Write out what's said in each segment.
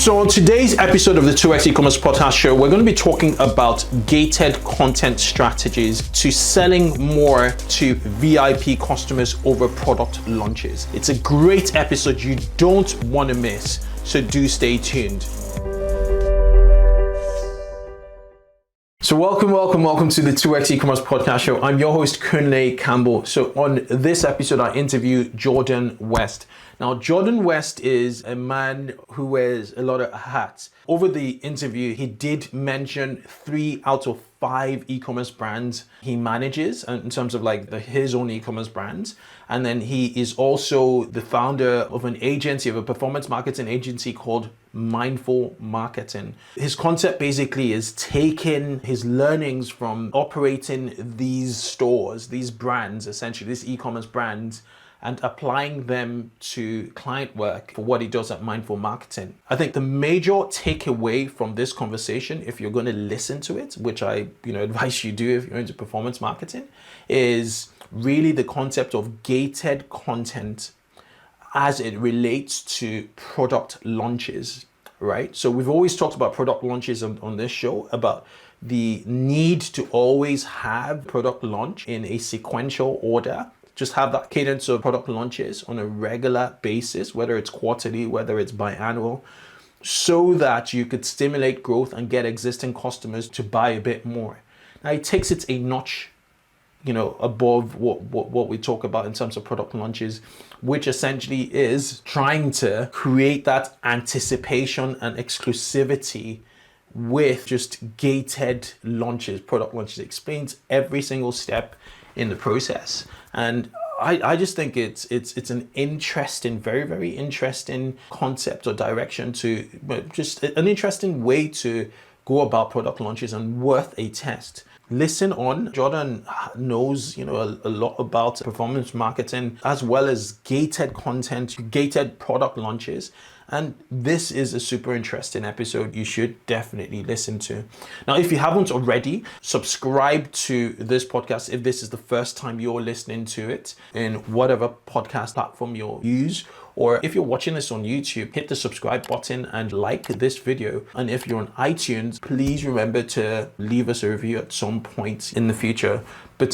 So on today's episode of the 2X e-commerce podcast show, we're going to be talking about gated content strategies to selling more to VIP customers over product launches. It's a great episode you don't want to miss, so do stay tuned. So welcome to the 2X e-commerce podcast show. I'm your host, Kunle Campbell. So on this episode, I interview Jordan West. Now, Jordan West is a man who wears a lot of hats. Over the interview, he did mention 3 out of 5 e-commerce brands he manages in terms of like his own e-commerce brands. And then he is also the founder of an agency, of a performance marketing agency called Mindful Marketing. His concept basically is taking his learnings from operating these stores, these brands, essentially these e-commerce brands, and applying them to client work for what he does at Mindful Marketing. I think the major takeaway from this conversation, if you're going to listen to it, which I advise you do if you're into performance marketing, is really the concept of gated content as it relates to product launches, right? So we've always talked about product launches on this show, about the need to always have product launch in a sequential order. Just have that cadence of product launches on a regular basis, whether it's quarterly, whether it's biannual, so that you could stimulate growth and get existing customers to buy a bit more. Now, it takes it a notch, above what we talk about in terms of product launches, which essentially is trying to create that anticipation and exclusivity with just gated launches, product launches. It explains every single step in the process. And I just think it's an interesting, very, very interesting concept or direction to, just an interesting way to go about product launches and worth a test. Listen on. Jordan knows, a lot about performance marketing as well as gated content, gated product launches. And this is a super interesting episode you should definitely listen to. Now, if you haven't already, subscribe to this podcast if this is the first time you're listening to it in whatever podcast platform you use. Or if you're watching this on YouTube, hit the subscribe button and like this video. And if you're on iTunes, please remember to leave us a review at some point in the future. But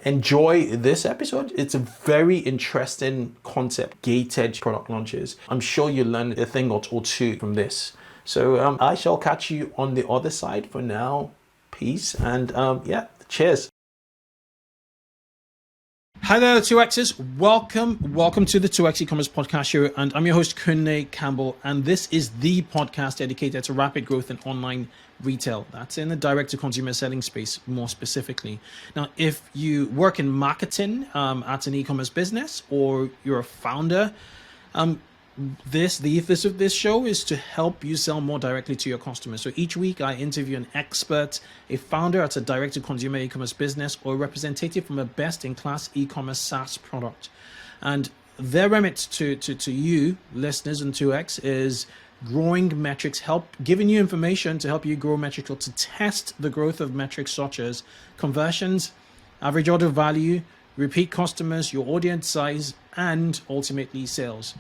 enjoy this episode. It's a very interesting concept, gated product launches. I'm sure you'll learn a thing or two from this. So I shall catch you on the other side. For now, peace and cheers. Hi there, 2Xers. Welcome to the 2X e-commerce podcast show. And I'm your host, Kunle Campbell. And this is the podcast dedicated to rapid growth in online retail. That's in the direct-to-consumer selling space, more specifically. Now, if you work in marketing at an e-commerce business, or you're a founder, the ethos of this show is to help you sell more directly to your customers. So each week I interview an expert, a founder at a direct-to-consumer e-commerce business, or a representative from a best-in-class e-commerce SaaS product. And their remit to you, listeners and 2X, is growing metrics, giving you information to help you grow metrics, or to test the growth of metrics such as conversions, average order value, repeat customers, your audience size, and ultimately sales.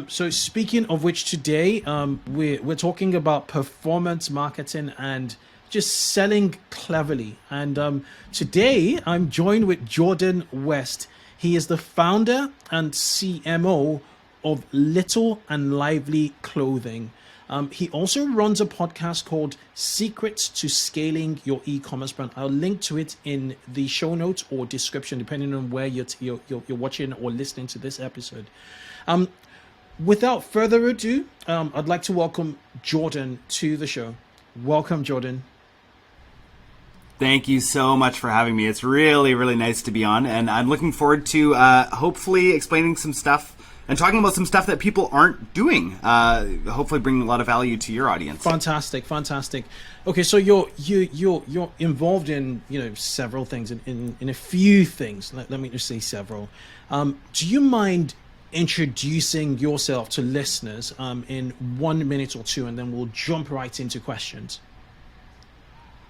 So speaking of which, today we're talking about performance marketing and just selling cleverly. And today I'm joined with Jordan West. He is the founder and CMO of Little and Lively Clothing. He also runs a podcast called Secrets to Scaling Your E-commerce Brand. I'll link to it in the show notes or description, depending on where you're watching or listening to this episode. Without further ado, I'd like to welcome Jordan to the show. Welcome, Jordan. Thank you so much for having me. It's really, really nice to be on, and I'm looking forward to hopefully explaining some stuff and talking about some stuff that people aren't doing, hopefully bringing a lot of value to your audience. Fantastic. Okay, so you're involved in several things, in a few things. Let me just say several. Do you mind introducing yourself to listeners in 1 minute or two, and then we'll jump right into questions?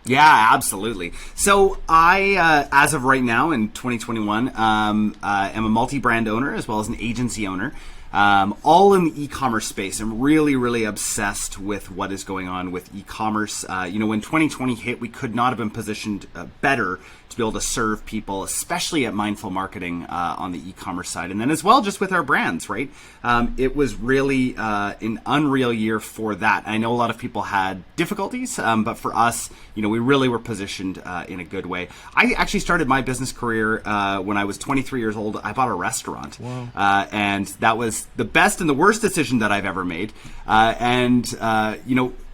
Yeah, absolutely. So I, as of right now in 2021, am a multi-brand owner as well as an agency owner. all in the e-commerce space. I'm really, really obsessed with what is going on with e-commerce. When 2020 hit, we could not have been positioned better to be able to serve people, especially at Mindful Marketing on the e-commerce side. And then as well, just with our brands, right? It was really an unreal year for that. I know a lot of people had difficulties, but for us, we really were positioned in a good way. I actually started my business career when I was 23 years old. I bought a restaurant. Wow. And that was the best and the worst decision that I've ever made.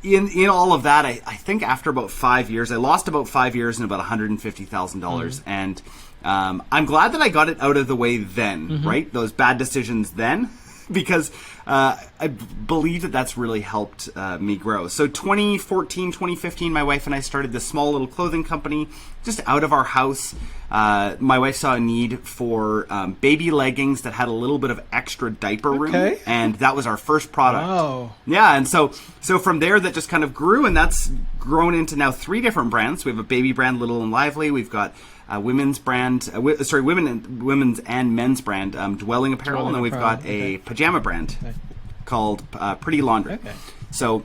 In all of that, I think after about 5 years, I lost about 5 years and about $150,000. And I'm glad that I got it out of the way then, right? Those bad decisions then, because I believe that that's really helped me grow. So 2014, 2015, my wife and I started this small little clothing company just out of our house. My wife saw a need for baby leggings that had a little bit of extra diaper room, and that was our first product. Wow. Yeah, and so from there, that just kind of grew, and that's grown into now 3 different brands. We have a baby brand, Little and Lively. We've got women's brand, women's and men's brand, Dwelling Apparel, and then we've got a pajama brand called Pretty Laundry. Okay. So.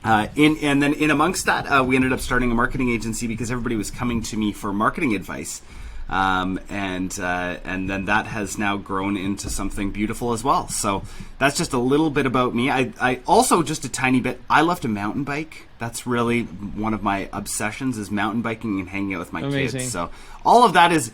And then in amongst that, we ended up starting a marketing agency because everybody was coming to me for marketing advice, and then that has now grown into something beautiful as well. So that's just a little bit about me. I also, just a tiny bit, I love to mountain bike. That's really one of my obsessions, is mountain biking and hanging out with my kids. So all of that is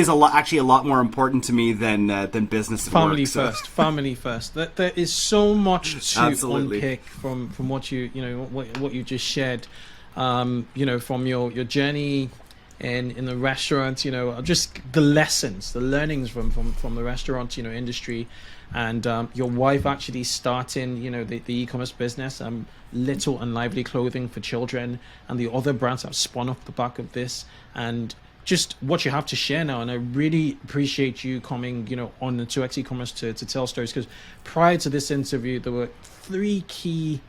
a lot more important to me than business and family work. First. Family first. There is so much to Absolutely. unpick from what what you just shared. From your journey in the restaurant. Just the lessons, the learnings from the restaurant industry, and your wife actually starting the e-commerce business, Little and Lively clothing for children, and the other brands that spun off the back of this, and just what you have to share now. And I really appreciate you coming on the 2X eCommerce to tell stories, because prior to this interview there were 3 key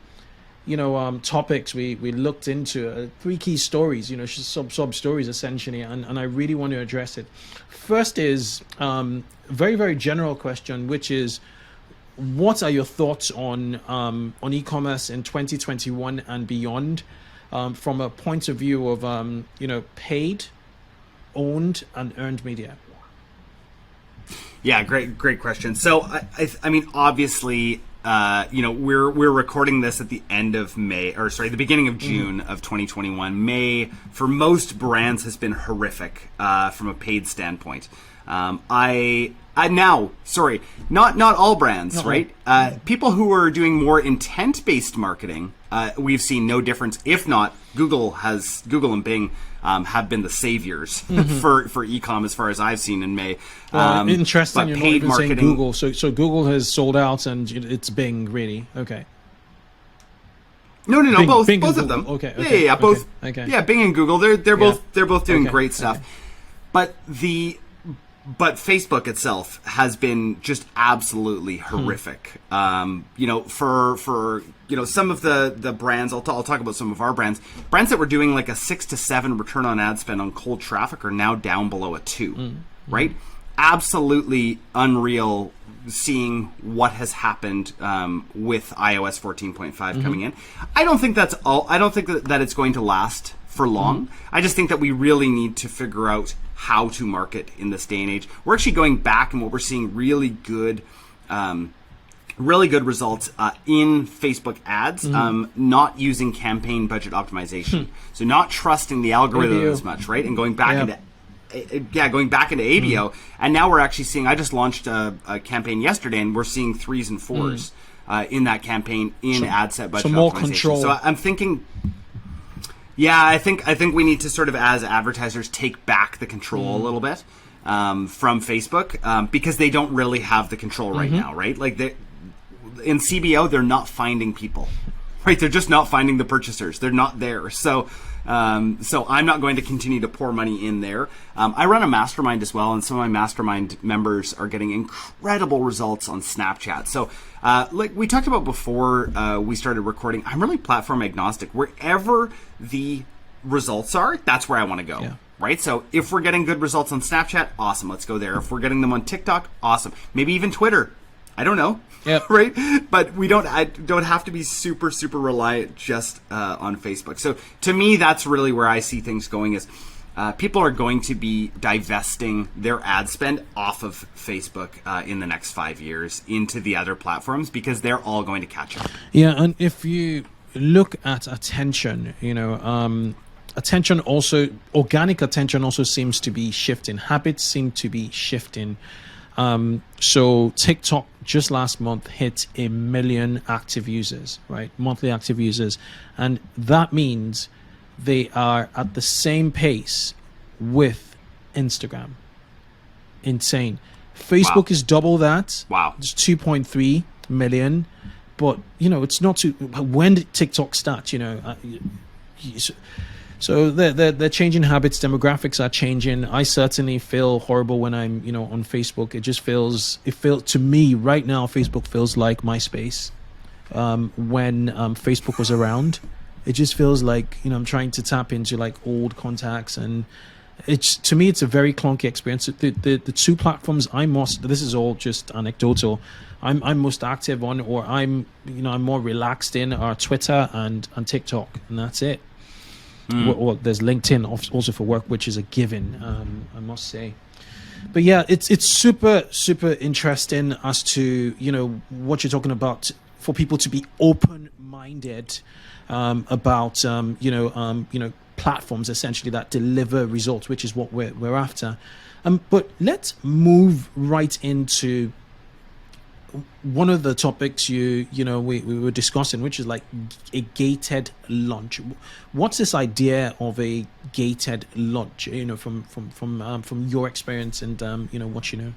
topics we looked into, 3 key stories, sub stories essentially, and I really want to address it. First is very, very general question, which is, what are your thoughts on e-commerce in 2021 and beyond, from a point of view of paid, owned, and earned media? Yeah, great question. So I mean, obviously, we're recording this at the end of May, the beginning of June of 2021. May for most brands has been horrific from a paid standpoint. Not all brands, right? People who are doing more intent-based marketing, we've seen no difference. If not, Google and Bing have been the saviors for e-com as far as I've seen in May. Interesting, you're not even marketing, saying Google. So Google has sold out, and it's Bing, really. Okay. No, Bing, both Bing of Google. them. Okay. Yeah, both. Okay. Yeah, Bing and Google. They're both doing great stuff. Okay. But Facebook itself has been just absolutely horrific. For some of the brands, I'll talk about some of our brands that were doing like a 6 to 7 return on ad spend on cold traffic are now down below a 2, right? Absolutely unreal seeing what has happened with iOS 14.5 coming in. I don't think that's all. I don't think that it's going to last for long. I just think that we really need to figure out how to market in this day and age. We're actually going back, and what we're seeing really good results in Facebook ads, not using campaign budget optimization. So not trusting the algorithm as much, right? And going back into ABO. And now we're actually seeing, I just launched a campaign yesterday, and we're seeing 3s and 4s in that campaign in ad set budget so more optimization. control. So I'm thinking, I think we need to sort of, as advertisers, take back the control a little bit from Facebook, because they don't really have the control right now, right? Like in CBO, they're not finding people, right? They're just not finding the purchasers. They're not there. So I'm not going to continue to pour money in there. I run a mastermind as well, and some of my mastermind members are getting incredible results on Snapchat. So like we talked about before we started recording, I'm really platform agnostic. Wherever the results are, that's where I want to go. Yeah. Right? So if we're getting good results on Snapchat, awesome, let's go there. If we're getting them on TikTok, awesome. Maybe even Twitter. I don't know. Yep. Right? But I don't have to be super reliant just on Facebook. So to me, that's really where I see things going is people are going to be divesting their ad spend off of Facebook in the next 5 years into the other platforms because they're all going to catch up. Yeah, and if you look at attention, attention also, organic attention also seems to be shifting. Habits seem to be shifting. So TikTok just last month hit 1 million active users, right? Monthly active users. And that means they are at the same pace with Instagram. Insane. Facebook is double that. Wow. It's 2.3 million. But, it's not too... When did TikTok start, So they're changing habits. Demographics are changing. I certainly feel horrible when I'm, on Facebook. It feels to me right now, Facebook feels like MySpace. When Facebook was around, it just feels like, I'm trying to tap into like old contacts, and to me, it's a very clunky experience. The two platforms this is all just anecdotal, I'm most active on, or I'm more relaxed in, are Twitter and TikTok, and that's it. Well, there's LinkedIn also for work, which is a given, I must say. But yeah, it's super interesting as to what you're talking about, for people to be open-minded about platforms essentially that deliver results, which is what we're after. But let's move right into one of the topics we were discussing, which is like a gated launch. What's this idea of a gated launch? From your experience and what you know.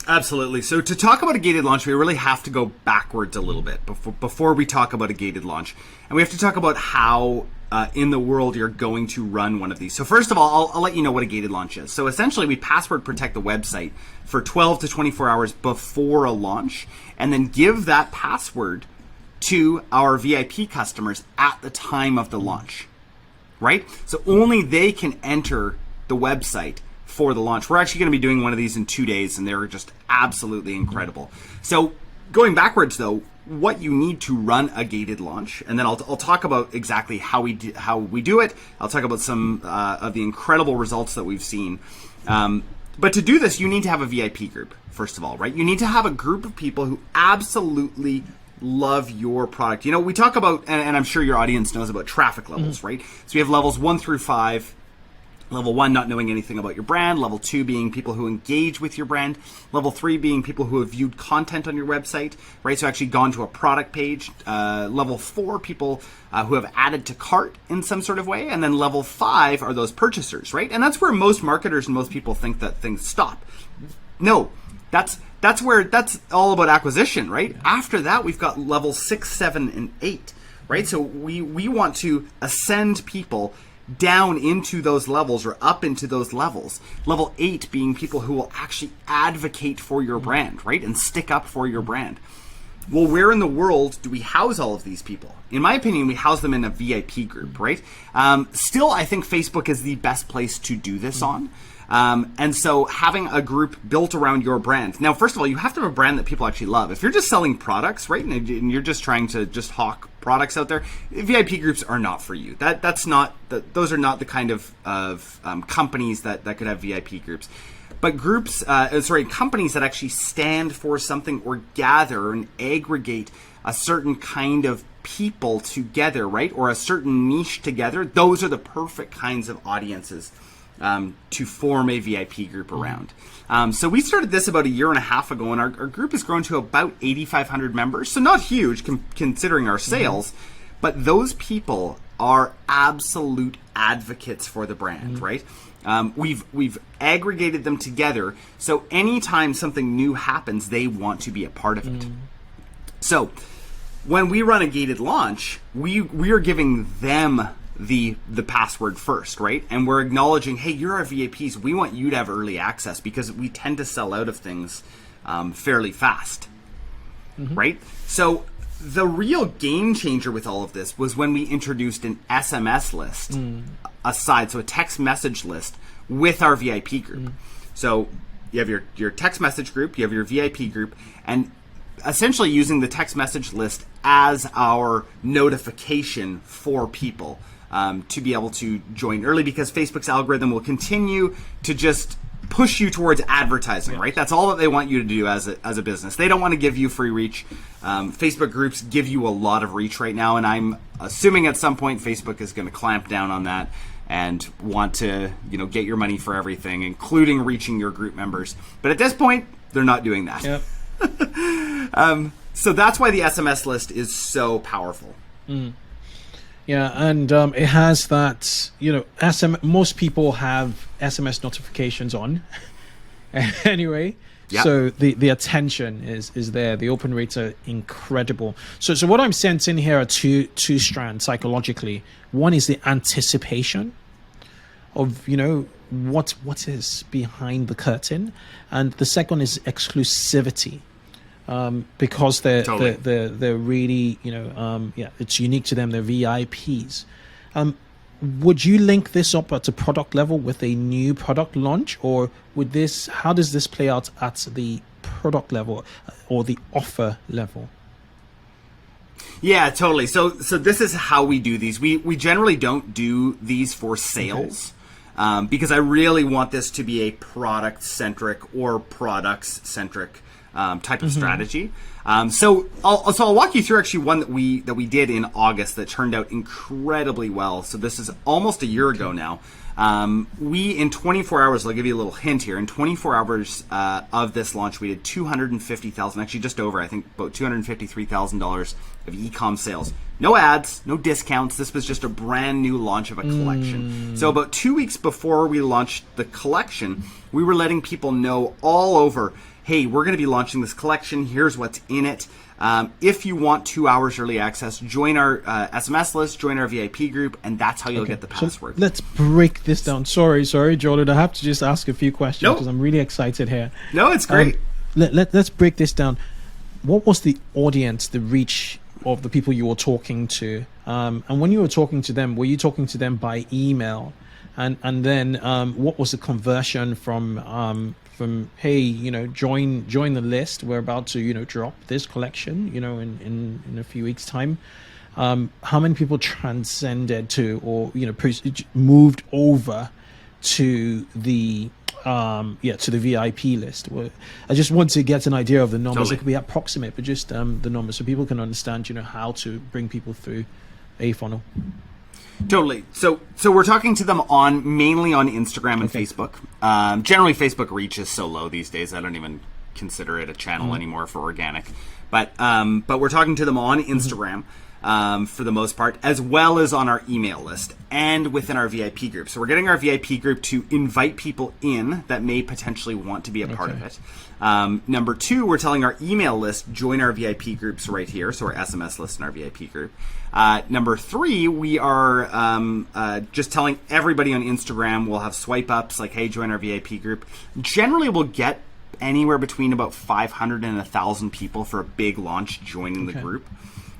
Absolutely. So to talk about a gated launch, we really have to go backwards a little bit before we talk about a gated launch, and we have to talk about how in the world you're going to run one of these. So first of all, I'll let you know what a gated launch is. So essentially, we password protect the website for 12 to 24 hours before a launch, and then give that password to our VIP customers at the time of the launch, right? So only they can enter the website for the launch. We're actually going to be doing one of these in 2 days, and they're just absolutely incredible. So going backwards though, what you need to run a gated launch, and then I'll talk about exactly how we do it. I'll talk about some of the incredible results that we've seen. But to do this, you need to have a VIP group, first of all, right? You need to have a group of people who absolutely love your product. We talk about, and I'm sure your audience knows about traffic levels, right? So we have levels 1 through 5. Level 1, not knowing anything about your brand. Level 2 being people who engage with your brand. Level 3 being people who have viewed content on your website, right? So actually gone to a product page. Level 4, people who have added to cart in some sort of way. And then level 5 are those purchasers, right? And that's where most marketers and most people think that things stop. No, that's all about acquisition, right? After that, we've got level 6, 7, and 8, right? So we want to ascend people down into those levels or up into those levels. Level 8 being people who will actually advocate for your brand, right? And stick up for your brand. Well, where in the world do we house all of these people? In my opinion, we house them in a VIP group, right? Still, I think Facebook is the best place to do this on. And so having a group built around your brand. Now, first of all, you have to have a brand that people actually love. If you're just selling products, right, and you're just trying to just hawk products out there, VIP groups are not for you. Those are not the kind of companies that could have VIP groups. But companies that actually stand for something or gather and aggregate a certain kind of people together, right, or a certain niche together, those are the perfect kinds of audiences to form a VIP group around. So we started this about 1.5 years ago, and our group has grown to about 8,500 members. So not huge considering our sales, but those people are absolute advocates for the brand, right? We've aggregated them together, so anytime something new happens, they want to be a part of it. So when we run a gated launch, we are giving them the password first, right? And we're acknowledging, hey, you're our VIPs. We want you to have early access because we tend to sell out of things fairly fast, right? So the real game changer with all of this was when we introduced an SMS list aside, so a text message list with our VIP group. So your text message group, you have your VIP group, and essentially using the text message list as our notification for people to be able to join early, because Facebook's algorithm will continue to just push you towards advertising, right? That's all that they want you to do as a business. They don't want to give you free reach. Facebook groups give you a lot of reach right now, and I'm assuming at some point Facebook is going to clamp down on that and want to, get your money for everything, including reaching your group members. But at this point, they're not doing that. Yep. So that's why the SMS list is so powerful. Yeah, and it has that, most people have SMS notifications on anyway. Yep. So the attention is there. The open rates are incredible. So what I'm sensing here are two strands psychologically. One is the anticipation of, what is behind the curtain. And the second is exclusivity. Because they're really, it's unique to them. They're VIPs. Would you link this up at a product level with a new product launch, or how does this play out at the product level or the offer level? Yeah, totally. So this is how we do these. We generally don't do these for sales. Okay. Because I really want this to be a product-centric or products-centric type of strategy. So I'll walk you through actually one that we did in August that turned out incredibly well. So this is almost a year ago now. We, in 24 hours, I'll give you a little hint here. In 24 hours of this launch, we did $250,000, actually just over, I think about $253,000 of e-com sales. No ads, no discounts. This was just a brand new launch of a collection. So about 2 weeks before we launched the collection, we were letting people know all over, hey, we're going to be launching this collection. Here's what's in it. If you want 2 hours early access, join our SMS list, join our VIP group, and that's how you'll get the password. So let's break this down. Sorry, Jordan. I have to just ask a few questions because I'm really excited here. No, it's great. Let's break this down. What was the audience, the reach of the people you were talking to? And when you were talking to them, were you talking to them by email? And then what was the conversion from hey, join the list, we're about to drop this collection in a few weeks time? How many people transcended to, or moved over to the to the VIP list? I just want to get an idea of the numbers. Totally. It could be approximate, but just the numbers, so people can understand how to bring people through a funnel. Totally. So we're talking to them mainly on Instagram and Facebook. Generally, Facebook reach is so low these days, I don't even consider it a channel anymore for organic. But we're talking to them on Instagram for the most part, as well as on our email list and within our VIP group. So we're getting our VIP group to invite people in that may potentially want to be a part of it. Number two, we're telling our email list, join our VIP groups right here. So our SMS list and our VIP group. Number three, we are just telling everybody on Instagram. We'll have swipe ups like, hey, join our VIP group. Generally, we'll get anywhere between about 500 and 1,000 people for a big launch joining the group.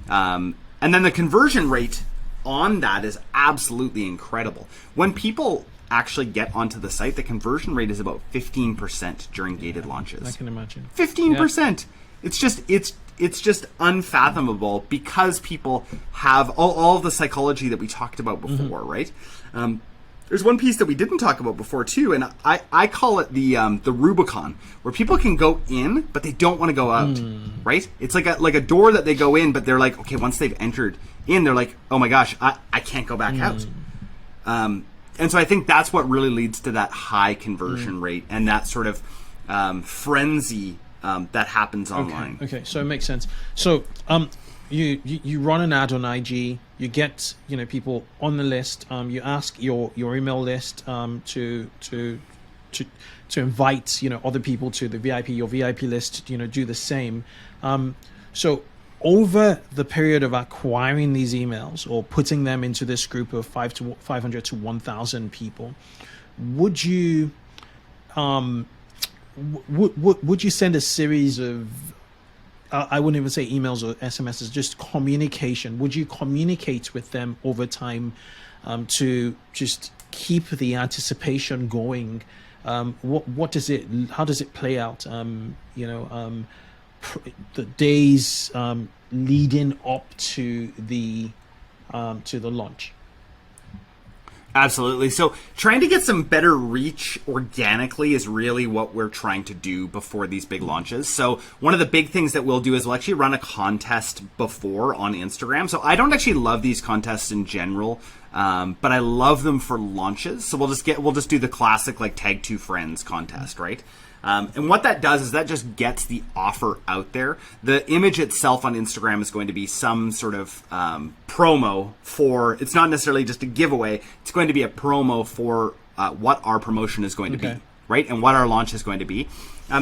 And then the conversion rate on that is absolutely incredible. When people actually get onto the site, the conversion rate is about 15% during gated launches. I can imagine. 15%. Yeah. It's just unfathomable because people have all of the psychology that we talked about before, right? There's one piece that we didn't talk about before too, and I call it the Rubicon, where people can go in but they don't want to go out, right? It's like a door that they go in, but they're like, okay, once they've entered in, they're like, oh my gosh, I can't go back out. And so I think that's what really leads to that high conversion rate and that sort of frenzy that happens online. Okay, so it makes sense. So you run an ad on IG, you get people on the list, you ask your email list to invite other people to the VIP, your VIP list, do the same. So over the period of acquiring these emails or putting them into this group of 500 to 1,000 people, would you would you send a series of I wouldn't even say emails or SMSs, just communication? Would you communicate with them over time to just keep the anticipation going What does it? How does it play out? The days leading up to the launch. Absolutely. So trying to get some better reach organically is really what we're trying to do before these big launches. So one of the big things that we'll do is we'll actually run a contest before on Instagram. So I don't actually love these contests in general, but I love them for launches. So we'll just do the classic like tag 2 friends contest, right? And what that does is that just gets the offer out there. The image itself on Instagram is going to be some sort of promo for, it's not necessarily just a giveaway, it's going to be a promo for what our promotion is going to be, right? And what our launch is going to be.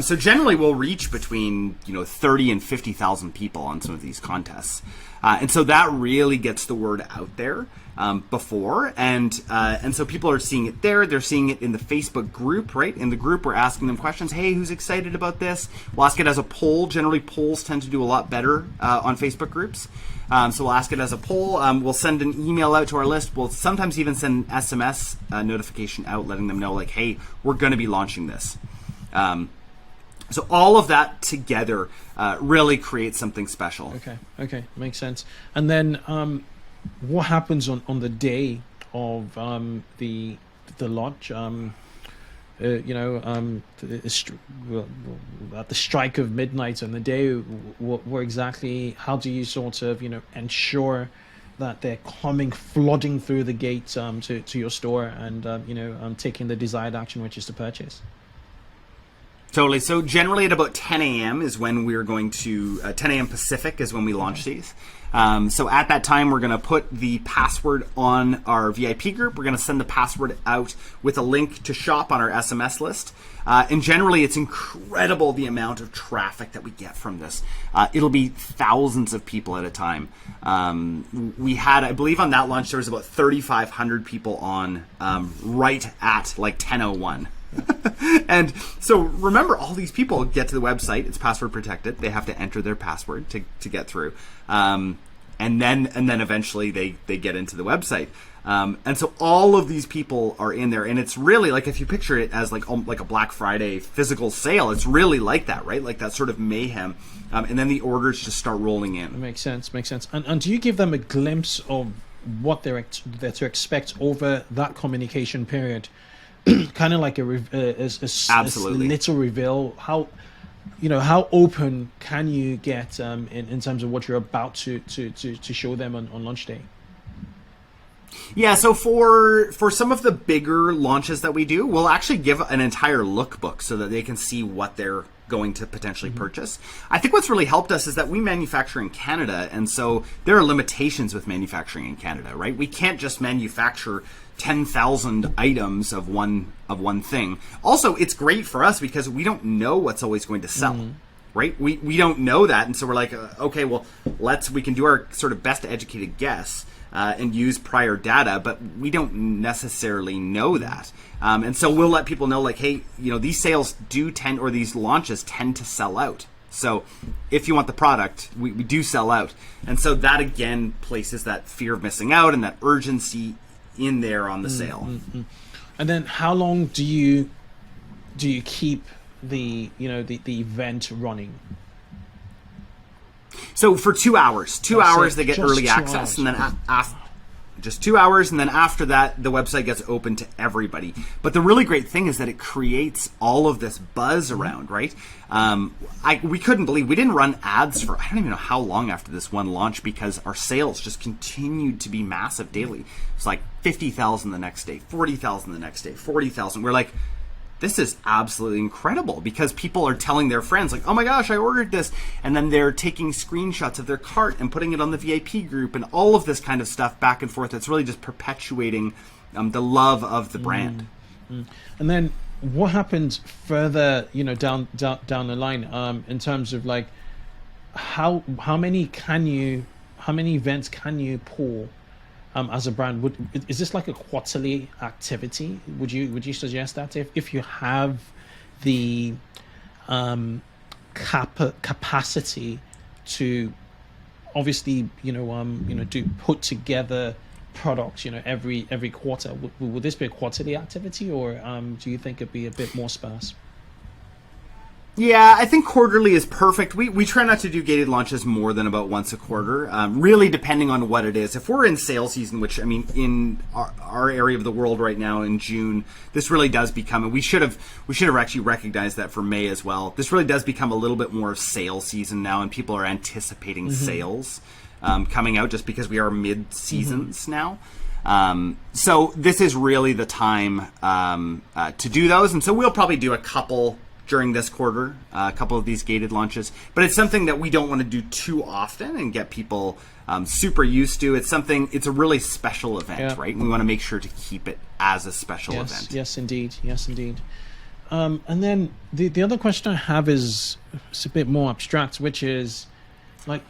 So generally we'll reach between 30 and 50,000 people on some of these contests. And so that really gets the word out there before. And so people are seeing it there. They're seeing it in the Facebook group, right? In the group, we're asking them questions. Hey, who's excited about this? We'll ask it as a poll. Generally, polls tend to do a lot better on Facebook groups. So we'll ask it as a poll. We'll send an email out to our list. We'll sometimes even send an SMS notification out letting them know, like, hey, we're going to be launching this. So all of that together really creates something special. Okay, makes sense. And then what happens on the day of the launch? At the strike of midnight on the day, what exactly? How do you sort of ensure that they're flooding through the gates to your store and taking the desired action, which is to purchase? Totally. So generally at about 10 a.m. is when we're going to, 10 a.m. Pacific is when we launch these. So at that time, we're going to put the password on our VIP group. We're going to send the password out with a link to shop on our SMS list. And generally, it's incredible the amount of traffic that we get from this. It'll be thousands of people at a time. We had, I believe on that launch, there was about 3,500 people on right at like 10:01. And so remember, all these people get to the website. It's password protected. They have to enter their password to get through. And then eventually they get into the website. And so all of these people are in there, and it's really like, if you picture it as like a Black Friday physical sale, it's really like that, right? Like that sort of mayhem. And then the orders just start rolling in. It makes sense. And do you give them a glimpse of what they're to expect over that communication period? Kind of like a little reveal. How open can you get in terms of what you're about to show them on launch day? Yeah, so for some of the bigger launches that we do, we'll actually give an entire lookbook so that they can see what they're going to potentially purchase. I think what's really helped us is that we manufacture in Canada, and so there are limitations with manufacturing in Canada, right? We can't just manufacture 10,000 items of one thing. Also, it's great for us because we don't know what's always going to sell. Right? We don't know that, and so we're like, okay, well, we can do our sort of best educated guess and use prior data, but we don't necessarily know that. And so we'll let people know, like, hey, these sales or these launches tend to sell out. So if you want the product, we do sell out. And so that again places that fear of missing out and that urgency in there on the sale. And then how long do you keep the event running? So for 2 hours. 2 hours they get early access, and then just 2 hours, and then after that the website gets open to everybody. But the really great thing is that it creates all of this buzz around, right? We couldn't believe we didn't run ads for I don't even know how long after this one launch, because our sales just continued to be massive daily. It's like 50,000 the next day, 40,000 the next day, 40,000. We're like, this is absolutely incredible, because people are telling their friends, like, oh my gosh, I ordered this. And then they're taking screenshots of their cart and putting it on the VIP group and all of this kind of stuff back and forth. It's really just perpetuating the love of the brand. And then what happens further, down the line in terms of like how many events can you pull as a brand? Is this like a quarterly activity? Would you suggest that if you have the capacity to obviously put together products, every quarter? Would this be a quarterly activity, or do you think it'd be a bit more sparse? Yeah, I think quarterly is perfect. We try not to do gated launches more than about once a quarter, really depending on what it is. If we're in sales season, which, I mean, in our area of the world right now in June, this really does become, and we should have actually recognized that for May as well. This really does become a little bit more of sales season now, and people are anticipating sales coming out just because we are mid-seasons now. So this is really the time to do those, and so we'll probably do a couple during this quarter, a couple of these gated launches, but it's something that we don't want to do too often and get people super used to. It's a really special event, right? And we want to make sure to keep it as a special event. Yes, indeed. And then the other question I have is it's a bit more abstract, which is like,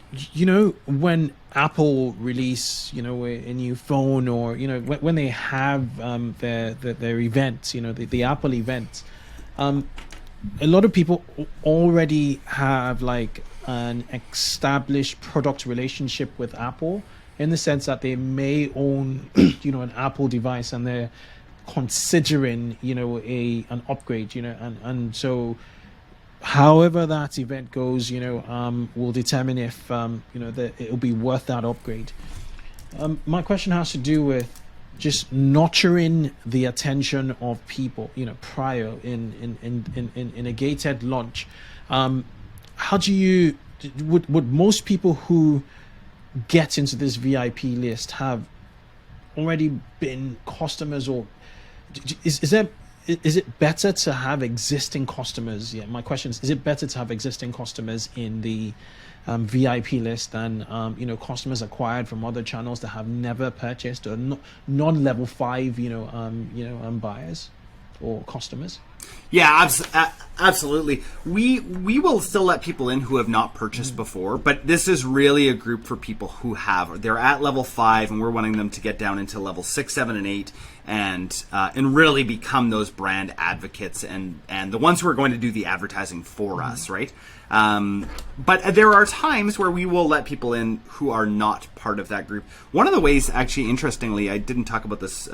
when Apple release, a new phone, or, when they have their events, the Apple event, a lot of people already have like an established product relationship with Apple, in the sense that they may own, an Apple device, and they're considering, an upgrade, and so however that event goes, will determine if, that it'll be worth that upgrade. My question has to do with just nurturing the attention of people, prior in a gated launch. How do you, would most people who get into this VIP list have already been customers, or is it better to have existing customers? Yeah, my question is it better to have existing customers in the VIP list than customers acquired from other channels that have never purchased, or non-level 5 buyers or customers? Yeah, absolutely. We will still let people in who have not purchased before, but this is really a group for people who have. They're at level 5, and we're wanting them to get down into level 6, 7, and 8, and really become those brand advocates and the ones who are going to do the advertising for us, right? But there are times where we will let people in who are not part of that group. One of the ways, actually, interestingly, I didn't talk about this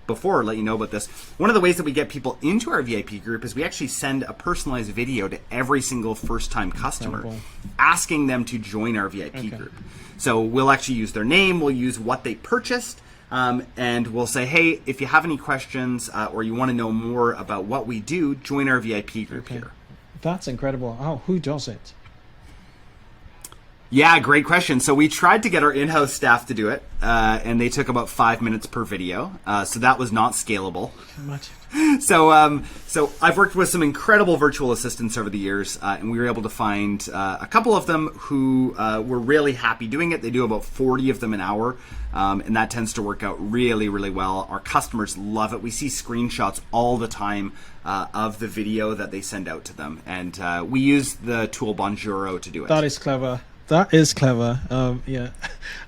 before, let you know about this. One of the ways that we get people into our VIP group is we actually send a personalized video to every single first-time customer, asking them to join our VIP group. So we'll actually use their name, we'll use what they purchased, and we'll say, hey, if you have any questions or you want to know more about what we do, join our VIP group here. That's incredible. Oh, who does it? Yeah, great question. So we tried to get our in-house staff to do it, and they took about 5 minutes per video. So that was not scalable. So I've worked with some incredible virtual assistants over the years, and we were able to find a couple of them who were really happy doing it. They do about 40 of them an hour, and that tends to work out really, really well. Our customers love it. We see screenshots all the time of the video that they send out to them, and we use the tool Bonjoro to do it. That is clever. That is clever. Yeah,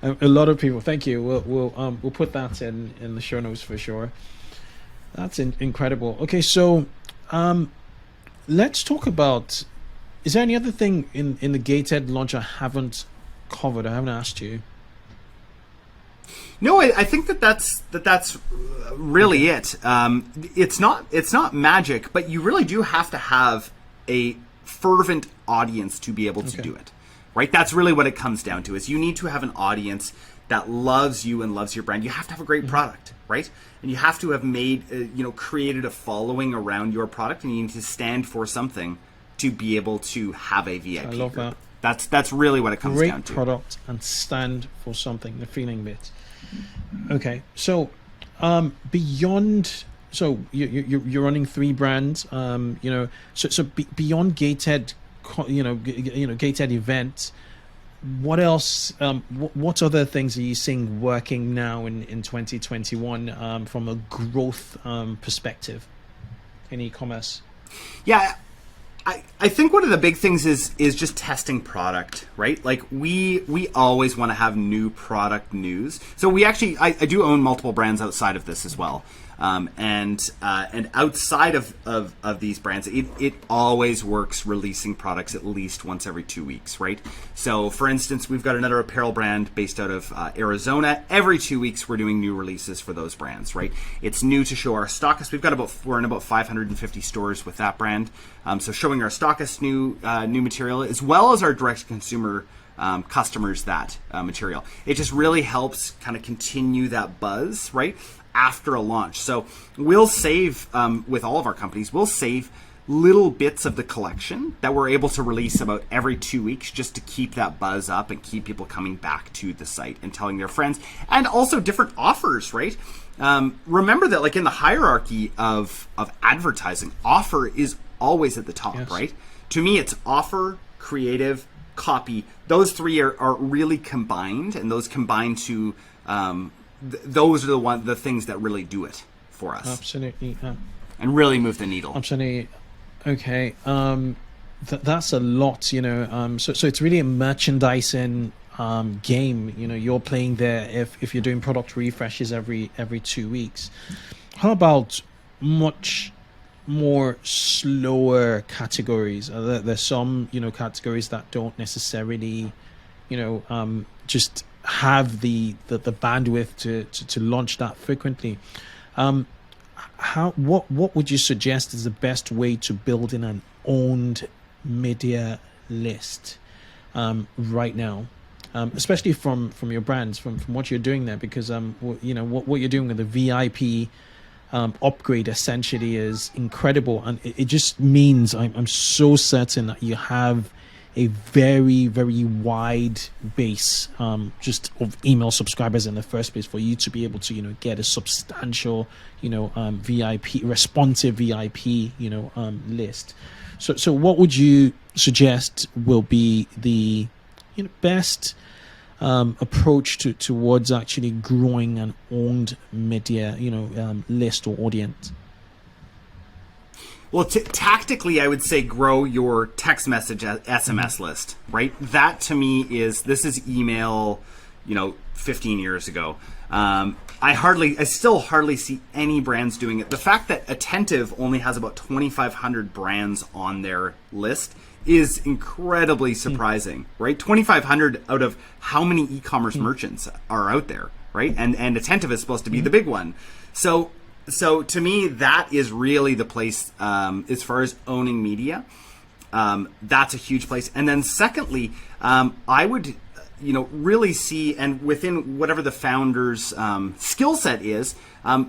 a lot of people. Thank you. We'll put that in the show notes for sure. That's incredible. Okay, so let's talk about. Is there any other thing in the gated launch I haven't covered? I haven't asked you. No, I think that's really it. It's not magic, but you really do have to have a fervent audience to be able to do it. Right? That's really what it comes down to, is you need to have an audience that loves you and loves your brand. You have to have a great product, right? And you have to have made, created a following around your product, and you need to stand for something to be able to have a VIP I love group. that. That's really what it comes down to. Great product and stand for something, the feeling bit. Okay, so beyond... So you're running 3 brands, so beyond gated... gated events, what else, what other things are you seeing working now in 2021 from a growth perspective in e-commerce? Yeah, I think one of the big things is just testing product, right? Like we always want to have new product news. So we actually, I do own multiple brands outside of this as well. And outside of these brands, it always works releasing products at least once every 2 weeks, right? So, for instance, we've got another apparel brand based out of Arizona. Every 2 weeks, we're doing new releases for those brands, right? It's new to show our stockists. We're in about 550 stores with that brand. So showing our stockists new material, as well as our direct consumer customers that material. It just really helps kind of continue that buzz, right, after a launch. So we'll save, with all of our companies, we'll save little bits of the collection that we're able to release about every 2 weeks just to keep that buzz up and keep people coming back to the site and telling their friends. And also different offers, right? Remember that, like, in the hierarchy of advertising, offer is always at the top, yes. Right? To me, it's offer, creative, copy. Those three are really combined, and those combine to those are the things that really do it for us. Absolutely. And really move the needle. Absolutely. Okay. That's a lot, you know. So it's really a merchandising game. You know, you're playing there if you're doing product refreshes every 2 weeks. How about much more slower categories? There's some, you know, categories that don't necessarily, you know, just have the bandwidth to launch that frequently. What would you suggest is the best way to build in an owned media list right now, especially from your brands, from what you're doing there? Because you know what you're doing with the VIP upgrade essentially is incredible, and it just means I'm so certain that you have a very, very wide base just of email subscribers in the first place for you to be able to, you know, get a substantial, you know, VIP, responsive VIP, you know, list. So what would you suggest will be the, you know, best approach towards actually growing an owned media, you know, list or audience? Well, tactically, I would say grow your text message SMS list, right? That to me this is email, you know, 15 years ago. I still hardly see any brands doing it. The fact that Attentive only has about 2,500 brands on their list is incredibly surprising, right? 2,500 out of how many e-commerce merchants are out there, right? And Attentive is supposed to be the big one. So to me, that is really the place as far as owning media. That's a huge place. And then secondly, I would, you know, really see, and within whatever the founder's skill set is,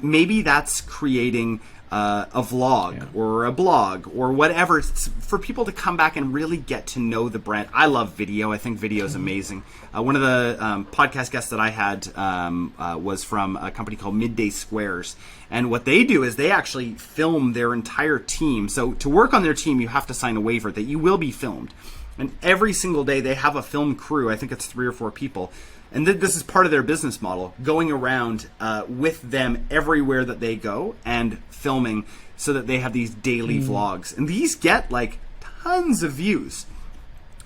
maybe that's creating a vlog or a blog or whatever for people to come back and really get to know the brand. I love video. I think video is amazing. One of the podcast guests that I had was from a company called Midday Squares. And what they do is they actually film their entire team. So to work on their team, you have to sign a waiver that you will be filmed. And every single day they have a film crew. I think it's 3 or 4 people. And this is part of their business model, going around with them everywhere that they go and filming so that they have these daily vlogs. And these get like tons of views.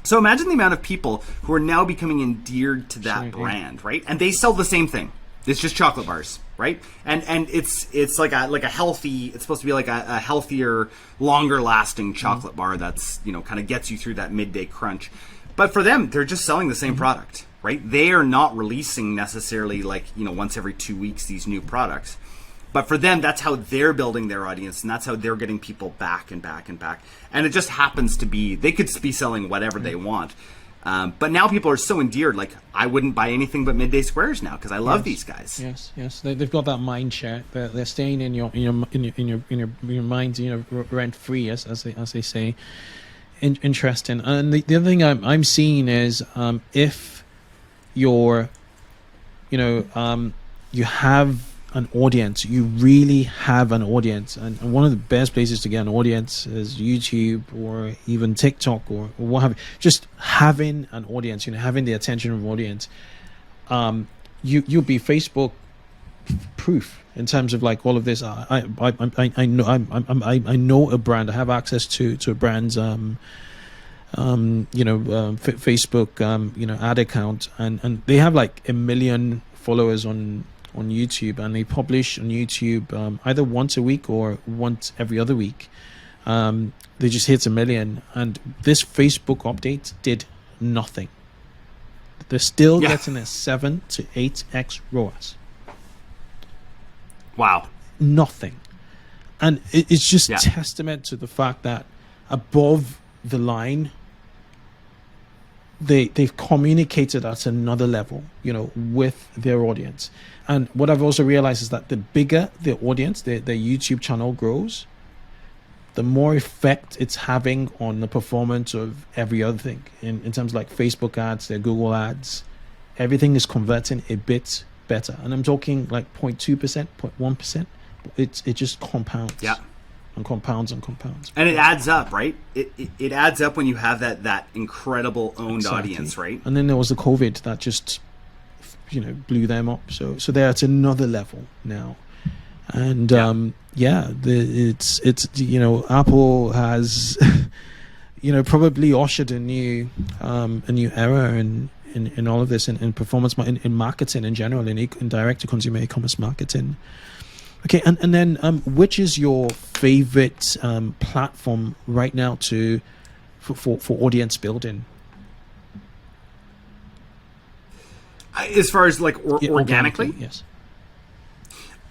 So imagine the amount of people who are now becoming endeared to that brand, right? And they sell the same thing. It's just chocolate bars, right? And it's like a healthy, it's supposed to be like a healthier, longer lasting chocolate bar that's, you know, kind of gets you through that midday crunch. But for them, they're just selling the same product, right? They are not releasing necessarily, like, you know, once every 2 weeks these new products. But for them, that's how they're building their audience, and that's how they're getting people back and back and back. And it just happens to be, they could be selling whatever they want. But now people are so endeared, like, I wouldn't buy anything but Midday Squares now because I love these guys. Yes. They've got that mind share. They're staying in your mind, you know, rent free, as they say. Interesting. And the other thing I'm seeing is if you're, you know, you have an audience, you really have an audience, and one of the best places to get an audience is YouTube or even TikTok or what have you. Just having an audience, you know, having the attention of an audience, you'll be Facebook proof in terms of like all of this. I know a brand. I have access to a brand's Facebook you know, ad account, and they have like 1 million followers on on YouTube, and they publish on YouTube either once a week or once every other week. They just hit 1 million, and this Facebook update did nothing. They're still getting a 7 to 8x ROAS. Wow. Nothing. And it's just testament to the fact that above the line, they've communicated at another level, with their audience. And what I've also realized is that the bigger the audience, their YouTube channel grows, the more effect it's having on the performance of every other thing. In terms of like Facebook ads, their Google ads, everything is converting a bit better. And I'm talking like 0.2%, 0.1%. It just compounds. Yeah. And compounds and compounds. And it adds up, right? It adds up when you have that incredible owned audience, right? And then there was the COVID that just, blew them up. So they're at another level now. And it's Apple has probably ushered a new era in all of this, in performance, in marketing in general, in direct to consumer e-commerce marketing. Okay, and then which is your favorite platform right now for audience building? As far as like organically? Yes.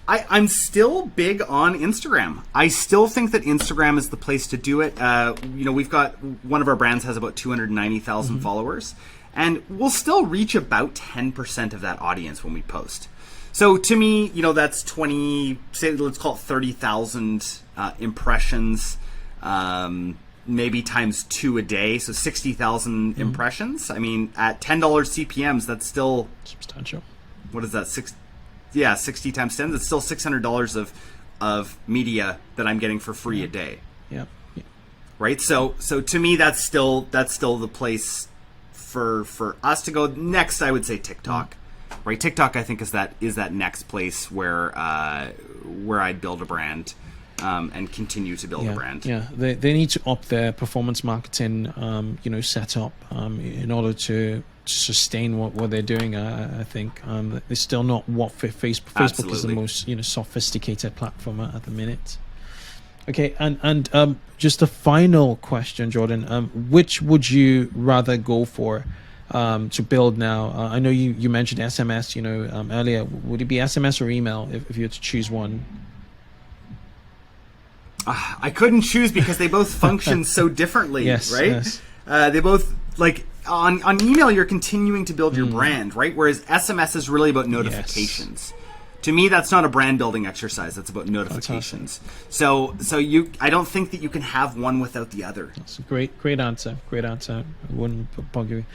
I'm still big on Instagram. I still think that Instagram is the place to do it. We've got one of our brands has about 290,000 followers, and we'll still reach about 10% of that audience when we post. So to me, that's 20, say, let's call it 30,000 impressions, maybe times 2 a day. So 60,000 impressions. I mean, at $10 CPMs, that's still substantial. What is that? 60 times 10. That's still $600 of media that I'm getting for free a day. Yeah. Right. So to me, that's still the place for us to go. Next, I would say TikTok. Right. TikTok, I think, is that next place where I'd build a brand and continue to build a brand. Yeah. They need to up their performance marketing setup in order to sustain what they're doing. I think it's still not what Facebook Absolutely. Is the most sophisticated platform at the minute. Okay, and just a final question, Jordan. Which would you rather go for to build now? I know you mentioned SMS earlier. Would it be SMS or email if you had to choose one? I couldn't choose because they both function so differently. Yes, right. Yes. They both, like, on email, you're continuing to build your brand, right? Whereas SMS is really about notifications. Yes. To me, that's not a brand building exercise. That's about notifications. So I don't think that you can have one without the other. That's a great answer. Great answer. I wouldn't bug you.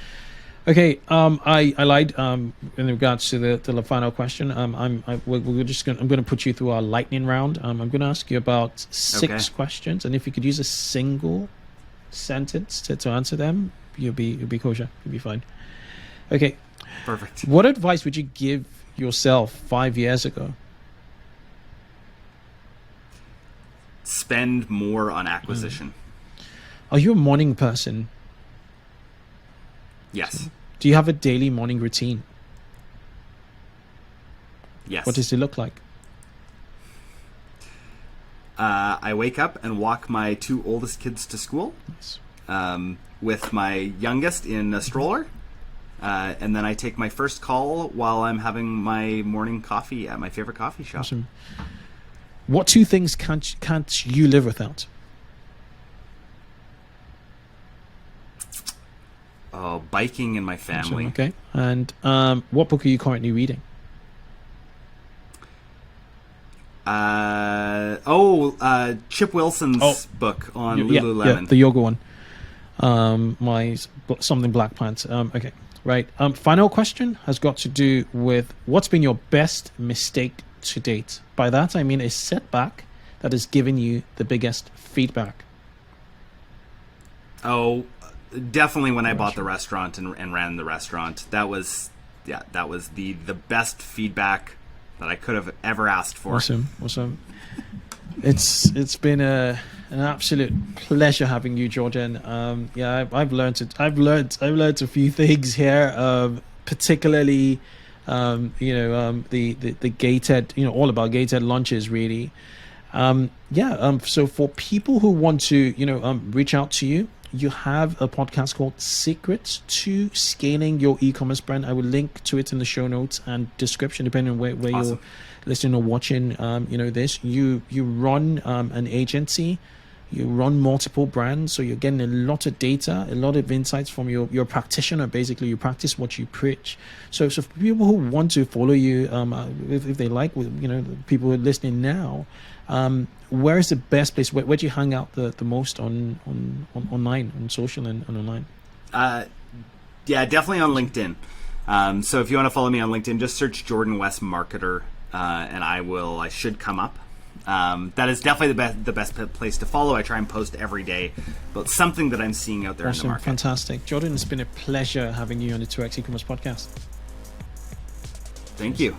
Okay, I lied in regards to the final question. I'm going to put you through our lightning round. I'm going to ask you about 6 questions, and if you could use a single sentence to answer them, you'll be kosher. You'll be fine. Okay. Perfect. What advice would you give yourself 5 years ago? Spend more on acquisition. Are you a morning person? Yes. Do you have a daily morning routine? Yes. What does it look like? I wake up and walk my 2 oldest kids to school. Nice. With my youngest in a stroller. And then I take my first call while I'm having my morning coffee at my favorite coffee shop. Awesome. What 2 things can't you live without? Biking and my family. Awesome. Okay. And what book are you currently reading? Chip Wilson's book on Lululemon. Yeah, the yoga one. My something black pants. Okay, right. Final question has got to do with what's been your best mistake to date. By that I mean a setback that has given you the biggest feedback. Definitely when I bought the restaurant and ran the restaurant. That was the best feedback that I could have ever asked for. Awesome. It's been an absolute pleasure having you, Jordan. I've learned a few things here, particularly The gated, all about gated launches really. So for people who want to, reach out to you, you have a podcast called Secrets to Scaling Your E-commerce Brand. I will link to it in the show notes and description, depending on where Awesome. you're listening or watching, this. You run an agency, you run multiple brands, so you're getting a lot of data, a lot of insights from your practitioner. Basically, you practice what you preach. So for people who want to follow you, if they like, people who are listening now, where is the best place? Where do you hang out the most on online, on social and online? Definitely on LinkedIn. So if you want to follow me on LinkedIn, just search Jordan West Marketer, and I should come up. That is definitely the best place to follow. I try and post every day about something that I'm seeing out there in the market. Fantastic. Jordan, it's been a pleasure having you on the 2X E-commerce podcast. Thank you.